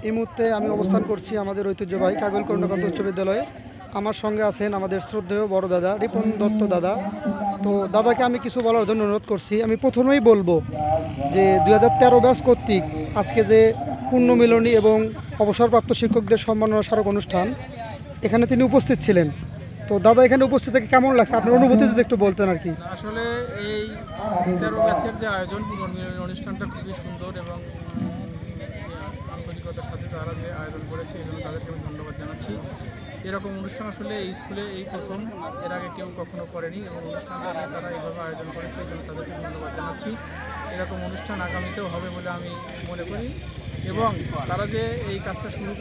এই মুহূর্তে আমি অবস্থান করছি আমাদের ঐতিহ্যবাহী কাগল কর্ণকান্ত উচ্চ বিদ্যালয়ে। আমার সঙ্গে আছেন আমাদের শ্রদ্ধেয় বড় দাদা রিপন দত্ত দাদা। তো দাদাকে আমি কিছু বলার জন্য অনুরোধ করছি। আমি প্রথমেই বলবো যে 2013 ব্যাচ কর্তৃক আজকে যে পুণ্যমিলনী এবং অবসরপ্রাপ্ত শিক্ষকদের সম্মাননা স্মারক অনুষ্ঠান, এখানে তিনি উপস্থিত ছিলেন। তো দাদা এখানে উপস্থিত থেকে কেমন লাগছে, আপনার অনুভূতি যদি একটু বলতেন আর কি। আসলে এই 13 ব্যাচের যে আয়োজন পুনর্মিলনী অনুষ্ঠানটা খুবই সুন্দর এবং আন্তরিকতার সাথে তারা যে আয়োজন করেছে এই জন্য তাদেরকে আমি ধন্যবাদ জানাচ্ছি। এরকম অনুষ্ঠান আসলে এই স্কুলে এই প্রথম, এর আগে কেউ কখনো করেনি এবং অনুষ্ঠানটাকে তারা এইভাবে আয়োজন করেছে এই জন্য তাদেরকে ধন্যবাদ জানাচ্ছি। এরকম অনুষ্ঠান আগামীতেও হবে বলে আমি মনে করি এবং তারা যে এই কাজটা শুরু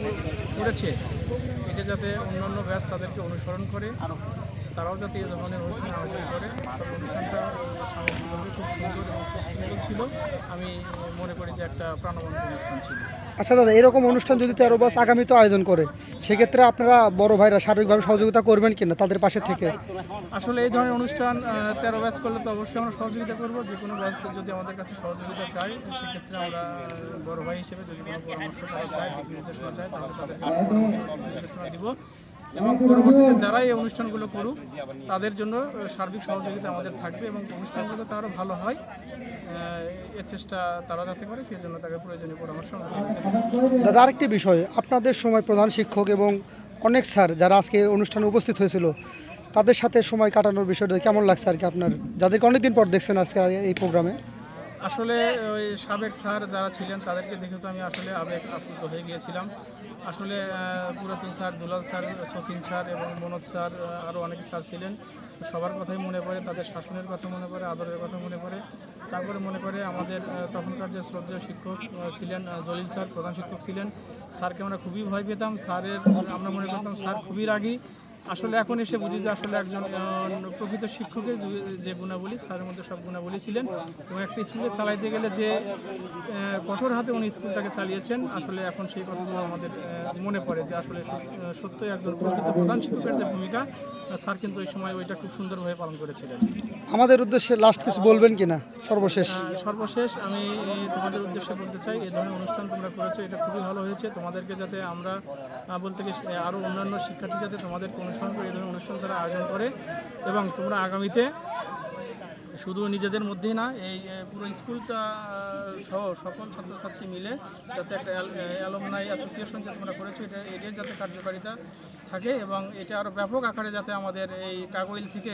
করেছে এটা যাতে অন্যান্য ব্যাচ তাদেরকে অনুসরণ করে, তারাও যাতে এই ধরনের অনুষ্ঠান আয়োজন করে। অনুষ্ঠানটা সামগ্রিকভাবে খুব সুন্দর এবং সুন্দর ছিল। আমি মনে করি যে একটা প্রাণবন্ত অনুষ্ঠান ছিল। আচ্ছা দাদা, এরকম অনুষ্ঠান যদি 13 ব্যাচ আগামীতে আয়োজন করে, সেক্ষেত্রে আপনারা বড় ভাইরা সার্বিকভাবে সহযোগিতা করবেন কিনা তাদের পাশে থেকে? আসলে এই ধরনের অনুষ্ঠান 13 ব্যাচ করলে তো অবশ্যই আমরা সহযোগিতা করব। যে কোনো ব্যাচ যদি আমাদের কাছে সহযোগিতা চাই সেক্ষেত্রে আমরা বড় ভাই হিসেবে যদি কোনো পরামর্শ তারা চায়, দিক নির্দেশনা চায়, তাহলে তাদেরকে নির্দেশনা দিব এবং পরবর্তীতে যারা এই অনুষ্ঠানগুলো করুক তাদের জন্য সার্বিক সহযোগিতা আমাদের থাকবে এবং অনুষ্ঠানগুলো তো আরও ভালো হয় এর চেষ্টা তারা যাতে করে সেই জন্য তাকে প্রয়োজনীয় পরামর্শ আমরা দেব। দাদা আরেকটি বিষয়, আপনাদের সময় প্রধান শিক্ষক এবং অনেক স্যার যারা আজকে অনুষ্ঠানে উপস্থিত হয়েছিল তাদের সাথে সময় কাটানোর বিষয়টা কেমন লাগছে আর কি আপনার, যাদেরকে অনেকদিন পর দেখছেন আজকে এই প্রোগ্রামে? আসলে ওই সাবেক স্যার যারা ছিলেন তাদেরকে দেখে তো আমি আসলে আবেগ আপ্লুত হয়ে গিয়েছিলাম। আসলে পুরাতন স্যার, দুলাল স্যার, সচিন স্যার এবং মনোজ স্যার, আরও অনেক স্যার ছিলেন। সবার কথাই মনে পড়ে, তাদের শাসনের কথা মনে পড়ে, আদরের কথা মনে পড়ে। তারপরে মনে করে আমাদের তখনকার যে শ্রদ্ধেয় শিক্ষক ছিলেন জলিল স্যার, প্রধান শিক্ষক ছিলেন। স্যারকে আমরা খুবই ভয় পেতাম, স্যারের আমরা মনে করতাম স্যার খুবই রাগী। আসলে এখন এসে বুঝি যে আসলে একজন প্রকৃত শিক্ষকের যে গুণাবলী স্যারের মধ্যে সব গুণাবলী ছিলেন এবং একটা স্কুলে চালাইতে গেলে যে কঠোর হাতে উনি স্কুলটাকে চালিয়েছেন, আসলে এখন সেই কথাগুলো আমাদের মনে পড়ে যে আসলে সত্যই একজন প্রকৃত প্রধান শিক্ষকের যে ভূমিকা স্যার কিন্তু ওই সময় ওইটা খুব সুন্দরভাবে পালন করেছিলেন। আমাদের উদ্দেশ্যে লাস্ট কিছু বলবেন কিনা সর্বশেষ? সর্বশেষ আমি তোমাদের উদ্দেশ্যে বলতে চাই, এই ধরনের অনুষ্ঠান তোমরা করেছো এটা খুবই ভালো হয়েছে। তোমাদেরকে যাতে আমরা বলতে গেলে আরও অন্যান্য শিক্ষার্থী যাতে তোমাদেরকে অনুসরণ করে এই ধরনের অনুষ্ঠান তারা আয়োজন করে এবং তোমরা আগামীতে শুধু নিজেদের মধ্যেই না এই পুরো স্কুলটা সহ সকল ছাত্রছাত্রী মিলে যাতে একটা অ্যালুমনাই অ্যাসোসিয়েশন যে তোমরা করেছো এটার যাতে কার্যকারিতা থাকে এবং এটা আরও ব্যাপক আকারে যাতে আমাদের এই কাগইল থেকে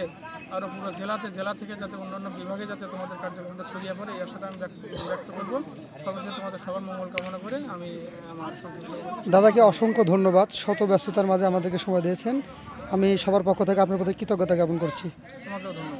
আরও পুরো জেলা থেকে যাতে অন্যান্য বিভাগে যাতে তোমাদের কার্যক্রমটা ছড়িয়ে পড়ে এই আশাটা আমি ব্যক্ত করবো। সর্বশেষ তোমাদের সবার মঙ্গল কামনা করে আমি আমার দাদাকে অসংখ্য ধন্যবাদ, শত ব্যস্ততার মাঝে আমাদেরকে সময় দিয়েছেন। আমি সবার পক্ষ থেকে আপনার প্রতি কৃতজ্ঞতা জ্ঞাপন করছি। তোমাকেও ধন্যবাদ।